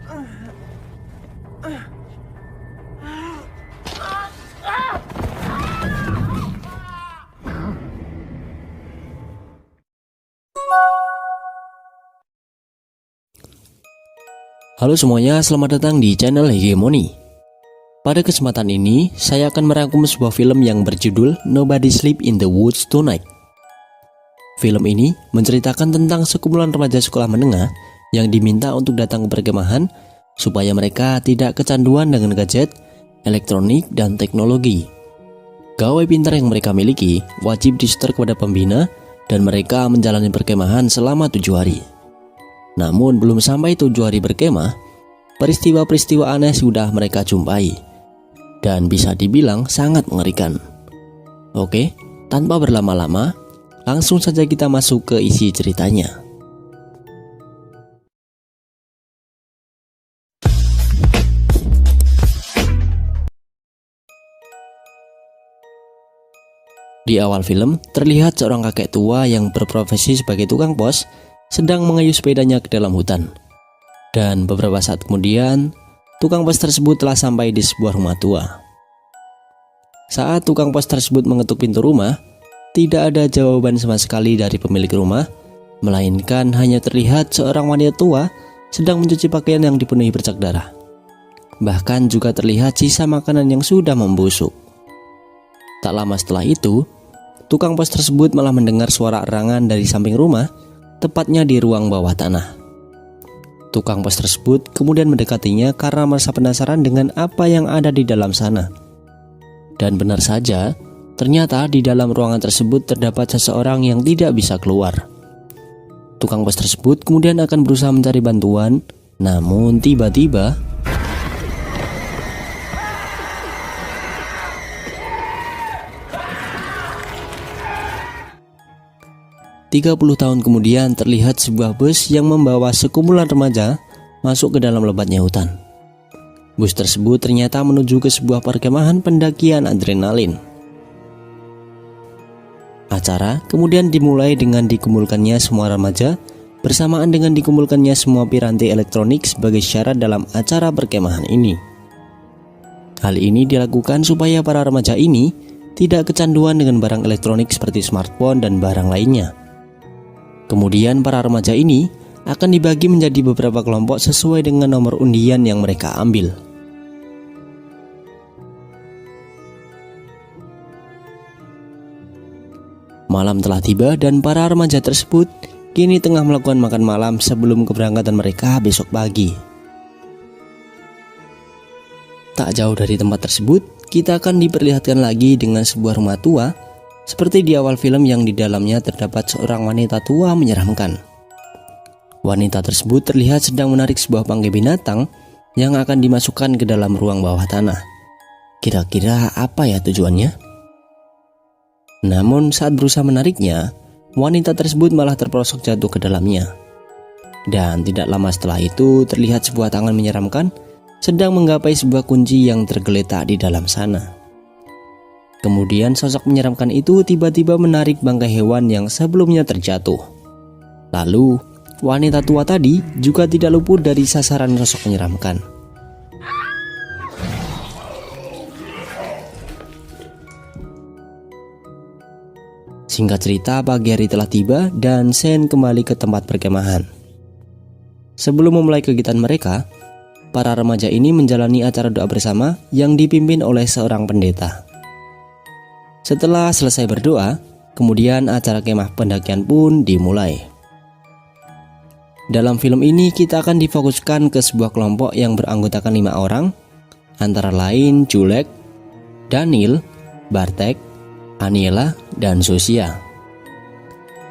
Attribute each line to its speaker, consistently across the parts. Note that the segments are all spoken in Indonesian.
Speaker 1: Halo semuanya, selamat datang di channel Hegemony. Pada kesempatan ini, saya akan merangkum sebuah film yang berjudul Nobody Sleep in the Woods Tonight. Film ini menceritakan tentang sekumpulan remaja sekolah menengah yang diminta untuk datang ke perkemahan supaya mereka tidak kecanduan dengan gadget, elektronik, dan teknologi. Gawai pintar yang mereka miliki wajib disetor kepada pembina dan mereka menjalani perkemahan selama 7 hari. Namun belum sampai 7 hari berkemah, peristiwa-peristiwa aneh sudah mereka jumpai dan bisa dibilang sangat mengerikan. Oke, tanpa berlama-lama, langsung saja kita masuk ke isi ceritanya. Di awal film, terlihat seorang kakek tua yang berprofesi sebagai tukang pos sedang mengayuh sepedanya ke dalam hutan. Dan beberapa saat kemudian, tukang pos tersebut telah sampai di sebuah rumah tua. Saat tukang pos tersebut mengetuk pintu rumah, tidak ada jawaban sama sekali dari pemilik rumah, melainkan hanya terlihat seorang wanita tua sedang mencuci pakaian yang dipenuhi bercak darah. Bahkan juga terlihat sisa makanan yang sudah membusuk. Tak lama setelah itu, tukang pos tersebut malah mendengar suara erangan dari samping rumah, tepatnya di ruang bawah tanah. Tukang pos tersebut kemudian mendekatinya karena merasa penasaran dengan apa yang ada di dalam sana. Dan benar saja, ternyata di dalam ruangan tersebut terdapat seseorang yang tidak bisa keluar. Tukang pos tersebut kemudian akan berusaha mencari bantuan, namun tiba-tiba 30 tahun kemudian terlihat sebuah bus yang membawa sekumpulan remaja masuk ke dalam lebatnya hutan. Bus tersebut ternyata menuju ke sebuah perkemahan pendakian adrenalin. Acara kemudian dimulai dengan dikumpulkannya semua remaja bersamaan dengan dikumpulkannya semua piranti elektronik sebagai syarat dalam acara perkemahan ini. Hal ini dilakukan supaya para remaja ini tidak kecanduan dengan barang elektronik seperti smartphone dan barang lainnya. Kemudian para remaja ini akan dibagi menjadi beberapa kelompok sesuai dengan nomor undian yang mereka ambil. Malam telah tiba dan para remaja tersebut kini tengah melakukan makan malam sebelum keberangkatan mereka besok pagi. Tak jauh dari tempat tersebut, kita akan diperlihatkan lagi dengan sebuah rumah tua seperti di awal film yang di dalamnya terdapat seorang wanita tua menyeramkan. Wanita tersebut terlihat sedang menarik sebuah bangkai binatang yang akan dimasukkan ke dalam ruang bawah tanah. Kira-kira apa ya tujuannya? Namun saat berusaha menariknya, wanita tersebut malah terperosok jatuh ke dalamnya. Dan tidak lama setelah itu terlihat sebuah tangan menyeramkan sedang menggapai sebuah kunci yang tergeletak di dalam sana. Kemudian sosok menyeramkan itu tiba-tiba menarik bangkai hewan yang sebelumnya terjatuh. Lalu, wanita tua tadi juga tidak luput dari sasaran sosok menyeramkan. Singkat cerita, pagi hari telah tiba dan Sen kembali ke tempat perkemahan. Sebelum memulai kegiatan mereka, para remaja ini menjalani acara doa bersama yang dipimpin oleh seorang pendeta. Setelah selesai berdoa, kemudian acara kemah pendakian pun dimulai. Dalam film ini kita akan difokuskan ke sebuah kelompok yang beranggotakan 5 orang, antara lain Julek, Daniel, Bartek, Aniela, dan Zosia.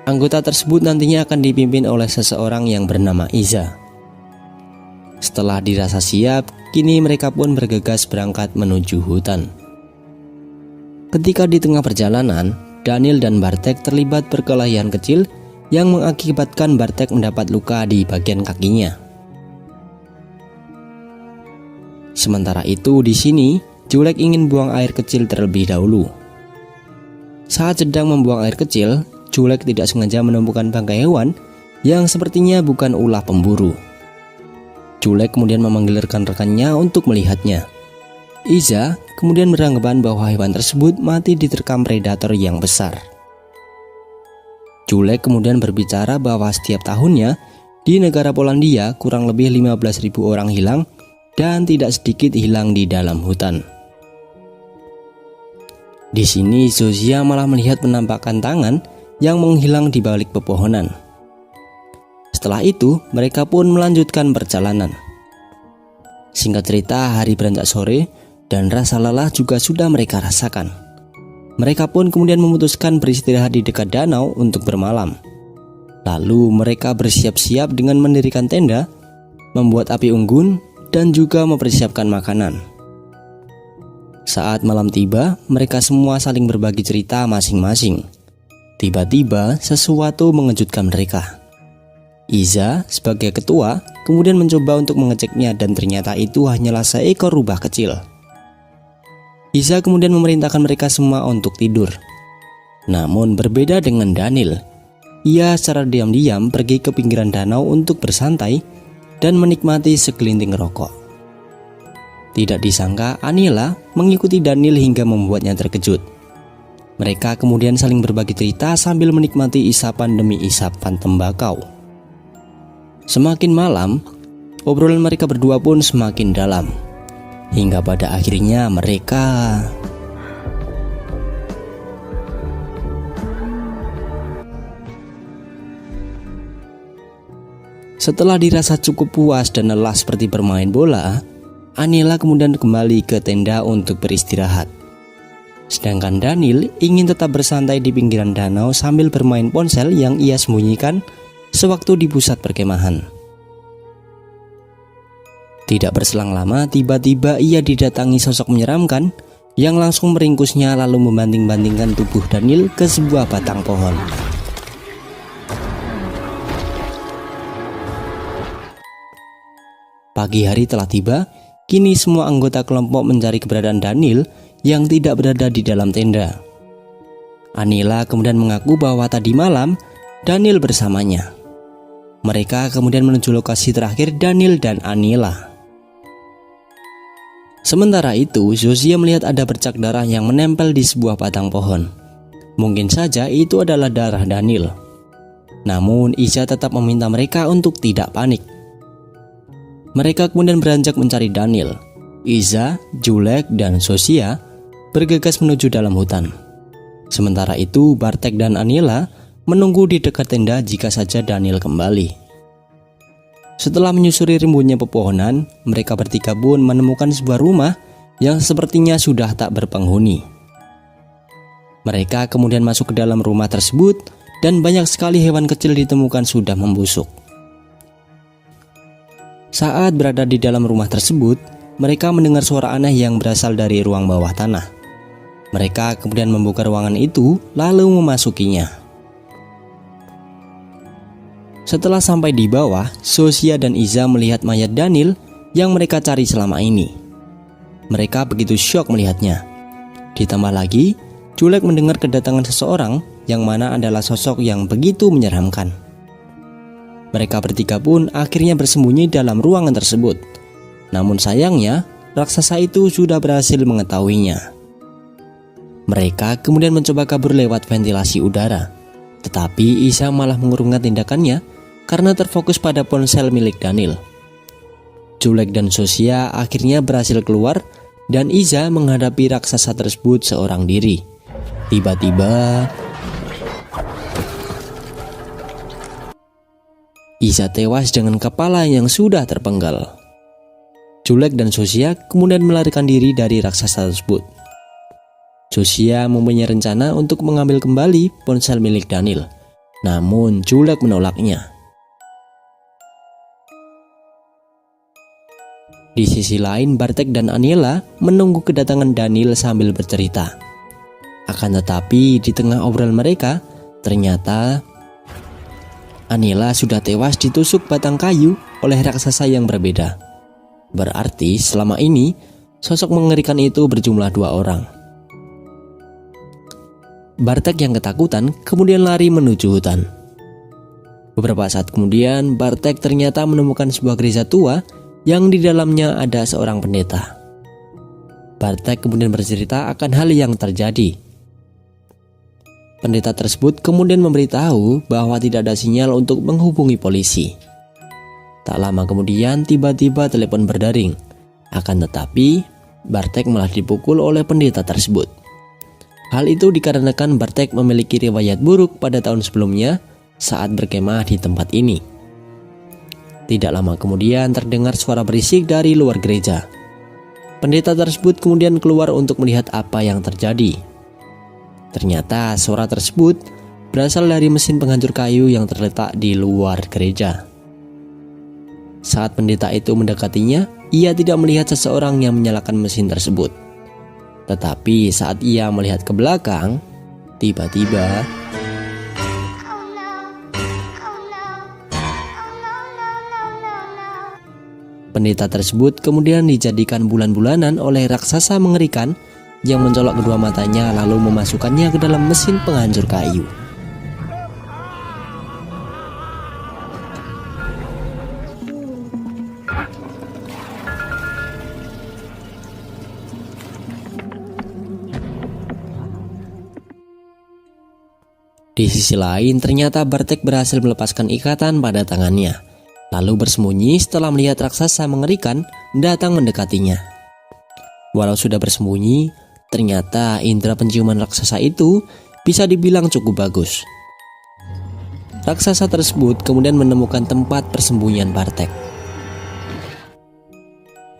Speaker 1: Anggota tersebut nantinya akan dipimpin oleh seseorang yang bernama Iza. Setelah dirasa siap, kini mereka pun bergegas berangkat menuju hutan. Ketika di tengah perjalanan, Daniel dan Bartek terlibat perkelahian kecil yang mengakibatkan Bartek mendapat luka di bagian kakinya. Sementara itu di sini, Julek ingin buang air kecil terlebih dahulu. Saat sedang membuang air kecil, Julek tidak sengaja menemukan bangkai hewan yang sepertinya bukan ulah pemburu. Julek kemudian memanggil rekan-rekannya untuk melihatnya. Iza kemudian beranggapan bahwa hewan tersebut mati diterkam predator yang besar. Julek kemudian berbicara bahwa setiap tahunnya di negara Polandia kurang lebih 15.000 orang hilang dan tidak sedikit hilang di dalam hutan. Di sini Zofia malah melihat penampakan tangan yang menghilang di balik pepohonan. Setelah itu, mereka pun melanjutkan perjalanan. Singkat cerita, hari beranjak sore dan rasa lelah juga sudah mereka rasakan. Mereka pun kemudian memutuskan beristirahat di dekat danau untuk bermalam. Lalu mereka bersiap-siap dengan mendirikan tenda, membuat api unggun, dan juga mempersiapkan makanan. Saat malam tiba, mereka semua saling berbagi cerita masing-masing. Tiba-tiba, sesuatu mengejutkan mereka. Iza sebagai ketua kemudian mencoba untuk mengeceknya dan ternyata itu hanyalah seekor rubah kecil. Iza kemudian memerintahkan mereka semua untuk tidur. Namun berbeda dengan Daniel, ia secara diam-diam pergi ke pinggiran danau untuk bersantai dan menikmati segelinting rokok. Tidak disangka Aniela mengikuti Daniel hingga membuatnya terkejut. Mereka kemudian saling berbagi cerita sambil menikmati isapan demi isapan tembakau. Semakin malam, obrolan mereka berdua pun semakin dalam. Hingga pada akhirnya mereka setelah dirasa cukup puas dan lelah seperti bermain bola, Aniela kemudian kembali ke tenda untuk beristirahat. Sedangkan Daniel ingin tetap bersantai di pinggiran danau sambil bermain ponsel yang ia sembunyikan sewaktu di pusat perkemahan. Tidak berselang lama, tiba-tiba ia didatangi sosok menyeramkan yang langsung meringkusnya lalu membanting-bantingkan tubuh Daniel ke sebuah batang pohon. Pagi hari telah tiba, kini semua anggota kelompok mencari keberadaan Daniel yang tidak berada di dalam tenda. Aniela kemudian mengaku bahwa tadi malam Daniel bersamanya. Mereka kemudian menuju lokasi terakhir Daniel dan Aniela. Sementara itu, Zofia melihat ada bercak darah yang menempel di sebuah batang pohon. Mungkin saja itu adalah darah Daniel. Namun, Iza tetap meminta mereka untuk tidak panik. Mereka kemudian beranjak mencari Daniel. Iza, Julek, dan Zofia bergegas menuju dalam hutan. Sementara itu, Bartek dan Aniela menunggu di dekat tenda jika saja Daniel kembali. Setelah menyusuri rimbunnya pepohonan, mereka bertiga pun menemukan sebuah rumah yang sepertinya sudah tak berpenghuni. Mereka kemudian masuk ke dalam rumah tersebut dan banyak sekali hewan kecil ditemukan sudah membusuk. Saat berada di dalam rumah tersebut, mereka mendengar suara aneh yang berasal dari ruang bawah tanah. Mereka kemudian membuka ruangan itu lalu memasukinya. Setelah sampai di bawah, Zofia dan Iza melihat mayat Daniel yang mereka cari selama ini. Mereka begitu syok melihatnya. Ditambah lagi, Julek mendengar kedatangan seseorang yang mana adalah sosok yang begitu menyeramkan. Mereka bertiga pun akhirnya bersembunyi dalam ruangan tersebut. Namun sayangnya, raksasa itu sudah berhasil mengetahuinya. Mereka kemudian mencoba kabur lewat ventilasi udara. Tetapi Iza malah mengurungkan tindakannya karena terfokus pada ponsel milik Daniel. Julek dan Zofia akhirnya berhasil keluar dan Iza menghadapi raksasa tersebut seorang diri. Tiba-tiba Iza tewas dengan kepala yang sudah terpenggal. Julek dan Zofia kemudian melarikan diri dari raksasa tersebut. Zofia mempunyai rencana untuk mengambil kembali ponsel milik Daniel. Namun Julek menolaknya. Di sisi lain, Bartek dan Aniela menunggu kedatangan Daniel sambil bercerita. Akan tetapi di tengah obrolan mereka, ternyata Aniela sudah tewas ditusuk batang kayu oleh raksasa yang berbeda. Berarti selama ini sosok mengerikan itu berjumlah 2 orang. Bartek yang ketakutan kemudian lari menuju hutan. Beberapa saat kemudian, Bartek ternyata menemukan sebuah gereja tua yang di dalamnya ada seorang pendeta. Bartek kemudian bercerita akan hal yang terjadi. Pendeta tersebut kemudian memberitahu bahwa tidak ada sinyal untuk menghubungi polisi. Tak lama kemudian tiba-tiba telepon berdering. Akan tetapi Bartek malah dipukul oleh pendeta tersebut. Hal itu dikarenakan Bartek memiliki riwayat buruk pada tahun sebelumnya saat berkemah di tempat ini. Tidak lama kemudian terdengar suara berisik dari luar gereja. Pendeta tersebut kemudian keluar untuk melihat apa yang terjadi. Ternyata suara tersebut berasal dari mesin penghancur kayu yang terletak di luar gereja. Saat pendeta itu mendekatinya, ia tidak melihat seseorang yang menyalakan mesin tersebut. Tetapi saat ia melihat ke belakang, tiba-tiba pendeta tersebut kemudian dijadikan bulan-bulanan oleh raksasa mengerikan yang mencolok kedua matanya lalu memasukkannya ke dalam mesin penghancur kayu. Di sisi lain, ternyata Bartek berhasil melepaskan ikatan pada tangannya, lalu bersembunyi setelah melihat raksasa mengerikan datang mendekatinya. Walau sudah bersembunyi, ternyata indera penciuman raksasa itu bisa dibilang cukup bagus. Raksasa tersebut kemudian menemukan tempat persembunyian Bartek.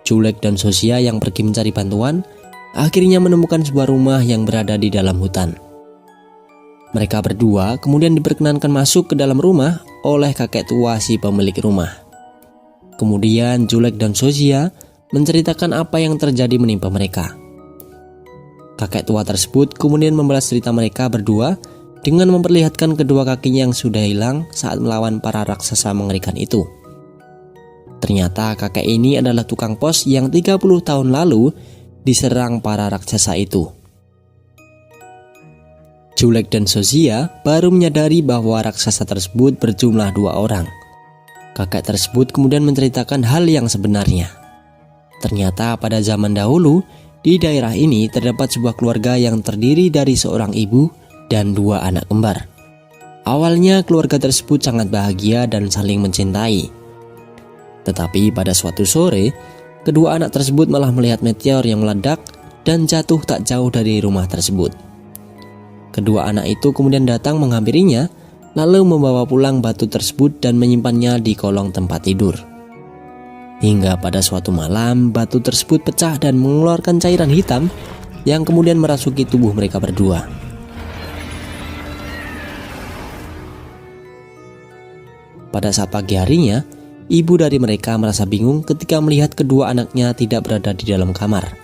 Speaker 1: Julek dan Zosia yang pergi mencari bantuan akhirnya menemukan sebuah rumah yang berada di dalam hutan. Mereka berdua kemudian diperkenankan masuk ke dalam rumah oleh kakek tua si pemilik rumah. Kemudian Julek dan Zosia menceritakan apa yang terjadi menimpa mereka. Kakek tua tersebut kemudian membalas cerita mereka berdua dengan memperlihatkan kedua kakinya yang sudah hilang saat melawan para raksasa mengerikan itu. Ternyata kakek ini adalah tukang pos yang 30 tahun lalu diserang para raksasa itu. Julek dan Zosia baru menyadari bahwa raksasa tersebut berjumlah 2 orang. Kakek tersebut kemudian menceritakan hal yang sebenarnya. Ternyata pada zaman dahulu, di daerah ini terdapat sebuah keluarga yang terdiri dari seorang ibu dan 2 anak kembar. Awalnya keluarga tersebut sangat bahagia dan saling mencintai. Tetapi pada suatu sore, kedua anak tersebut malah melihat meteor yang meledak dan jatuh tak jauh dari rumah tersebut. Kedua anak itu kemudian datang menghampirinya, lalu membawa pulang batu tersebut dan menyimpannya di kolong tempat tidur. Hingga pada suatu malam, batu tersebut pecah dan mengeluarkan cairan hitam yang kemudian merasuki tubuh mereka berdua. Pada saat pagi harinya, ibu dari mereka merasa bingung ketika melihat kedua anaknya tidak berada di dalam kamar.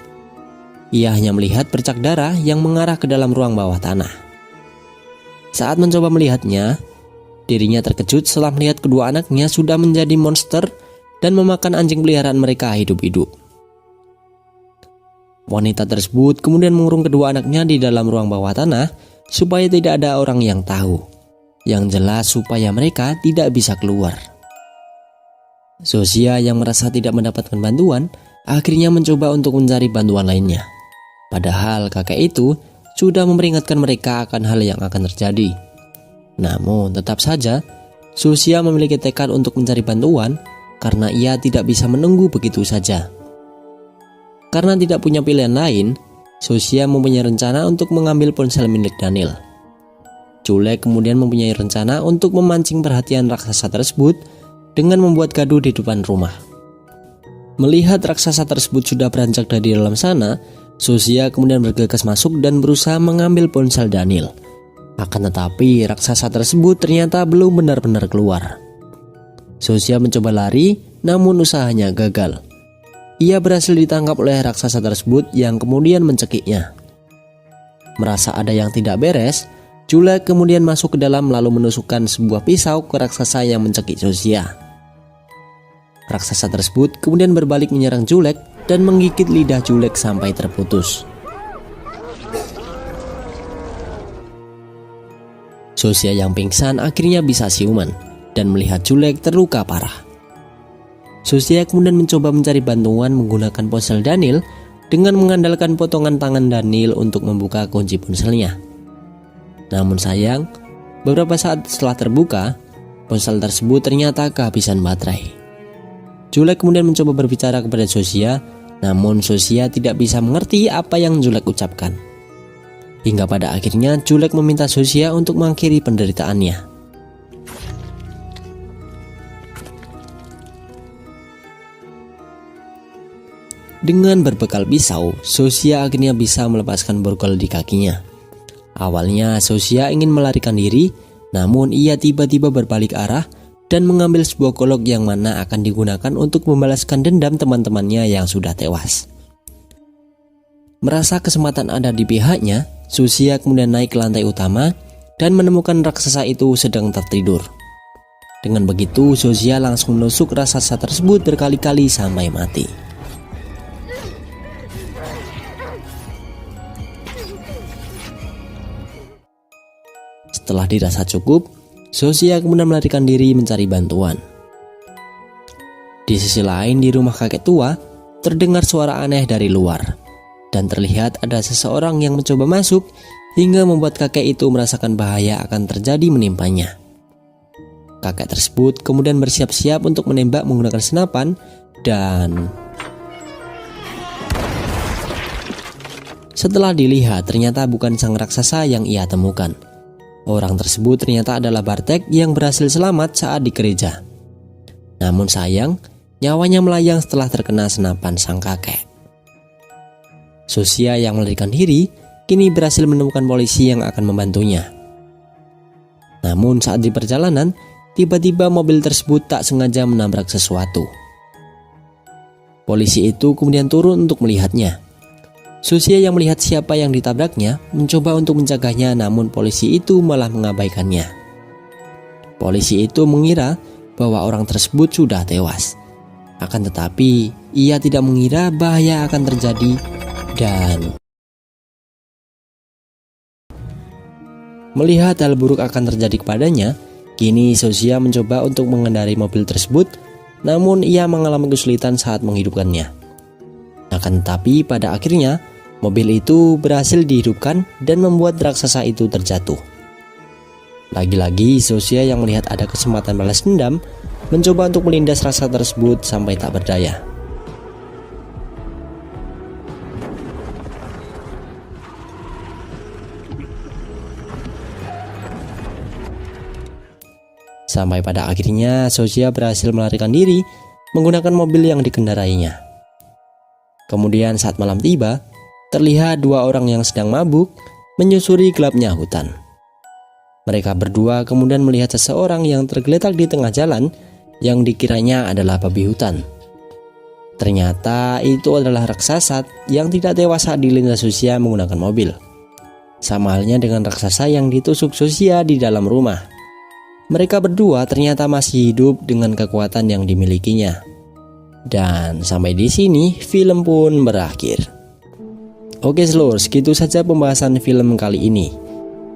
Speaker 1: Ia hanya melihat bercak darah yang mengarah ke dalam ruang bawah tanah. Saat mencoba melihatnya, dirinya terkejut setelah melihat kedua anaknya sudah menjadi monster dan memakan anjing peliharaan mereka hidup-hidup. Wanita tersebut kemudian mengurung kedua anaknya di dalam ruang bawah tanah supaya tidak ada orang yang tahu. Yang jelas supaya mereka tidak bisa keluar. Zosia yang merasa tidak mendapatkan bantuan akhirnya mencoba untuk mencari bantuan lainnya. Padahal kakek itu sudah memperingatkan mereka akan hal yang akan terjadi. Namun tetap saja Zosia memiliki tekad untuk mencari bantuan karena ia tidak bisa menunggu begitu saja. Karena tidak punya pilihan lain, Zosia mempunyai rencana untuk mengambil ponsel milik Daniel. Julek kemudian mempunyai rencana untuk memancing perhatian raksasa tersebut dengan membuat gaduh di depan rumah. Melihat raksasa tersebut sudah beranjak dari dalam sana, Zosia kemudian bergegas masuk dan berusaha mengambil ponsel Daniel. Akan tetapi raksasa tersebut ternyata belum benar-benar keluar. Zosia mencoba lari, namun usahanya gagal. Ia berhasil ditangkap oleh raksasa tersebut yang kemudian mencekiknya. Merasa ada yang tidak beres, Julek kemudian masuk ke dalam lalu menusukkan sebuah pisau ke raksasa yang mencekik Zosia. Raksasa tersebut kemudian berbalik menyerang Julek dan menggigit lidah Julek sampai terputus. Zosia yang pingsan akhirnya bisa siuman dan melihat Julek terluka parah. Sosia kemudian mencoba mencari bantuan menggunakan ponsel Daniel dengan mengandalkan potongan tangan Daniel untuk membuka kunci ponselnya. Namun sayang, beberapa saat setelah terbuka, ponsel tersebut ternyata kehabisan baterai. Julek kemudian mencoba berbicara kepada Sosia, namun Sosia tidak bisa mengerti apa yang Julek ucapkan. Hingga pada akhirnya Julek meminta Sosia untuk mengakhiri penderitaannya. Dengan berbekal pisau, Sosia akhirnya bisa melepaskan borgol di kakinya. Awalnya Sosia ingin melarikan diri, namun ia tiba-tiba berbalik arah dan mengambil sebuah golok yang mana akan digunakan untuk membalaskan dendam teman-temannya yang sudah tewas. Merasa kesempatan ada di pihaknya, Sosia kemudian naik ke lantai utama dan menemukan raksasa itu sedang tertidur. Dengan begitu, Sosia langsung menusuk raksasa tersebut berkali-kali sampai mati. Setelah dirasa cukup, Sosia kemudian melarikan diri mencari bantuan. Di sisi lain, di rumah kakek tua, terdengar suara aneh dari luar, dan terlihat ada seseorang yang mencoba masuk hingga membuat kakek itu merasakan bahaya akan terjadi menimpanya. Kakek tersebut kemudian bersiap-siap untuk menembak menggunakan senapan dan setelah dilihat ternyata bukan sang raksasa yang ia temukan. Orang tersebut ternyata adalah Bartek yang berhasil selamat saat di gereja. Namun sayang, nyawanya melayang setelah terkena senapan sang kakek. Sosia yang melarikan diri kini berhasil menemukan polisi yang akan membantunya. Namun saat di perjalanan, tiba-tiba mobil tersebut tak sengaja menabrak sesuatu. Polisi itu kemudian turun untuk melihatnya. Sosia yang melihat siapa yang ditabraknya mencoba untuk mencegahnya, namun polisi itu malah mengabaikannya. Polisi itu mengira bahwa orang tersebut sudah tewas. Akan tetapi ia tidak mengira bahaya akan terjadi dan melihat hal buruk akan terjadi kepadanya. Kini Sosia mencoba untuk mengendarai mobil tersebut, namun ia mengalami kesulitan saat menghidupkannya. Akan tetapi pada akhirnya mobil itu berhasil dihidupkan dan membuat raksasa itu terjatuh. Lagi-lagi Sosia yang melihat ada kesempatan balas dendam mencoba untuk melindas raksasa tersebut sampai tak berdaya. Sampai pada akhirnya Sosia berhasil melarikan diri menggunakan mobil yang dikendarainya. Kemudian saat malam tiba, terlihat dua orang yang sedang mabuk menyusuri gelapnya hutan. Mereka berdua kemudian melihat seseorang yang tergeletak di tengah jalan yang dikiranya adalah babi hutan. Ternyata itu adalah raksasa yang tidak tewas saat dilindas Sosia menggunakan mobil. Sama halnya dengan raksasa yang ditusuk Sosia di dalam rumah. Mereka berdua ternyata masih hidup dengan kekuatan yang dimilikinya. Dan sampai di sini film pun berakhir. Oke seluruh, segitu saja pembahasan film kali ini.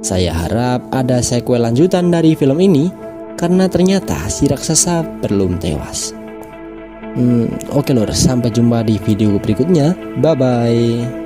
Speaker 1: Saya harap ada sequel lanjutan dari film ini karena ternyata si raksasa belum tewas. Oke lur, sampai jumpa di video berikutnya. Bye bye.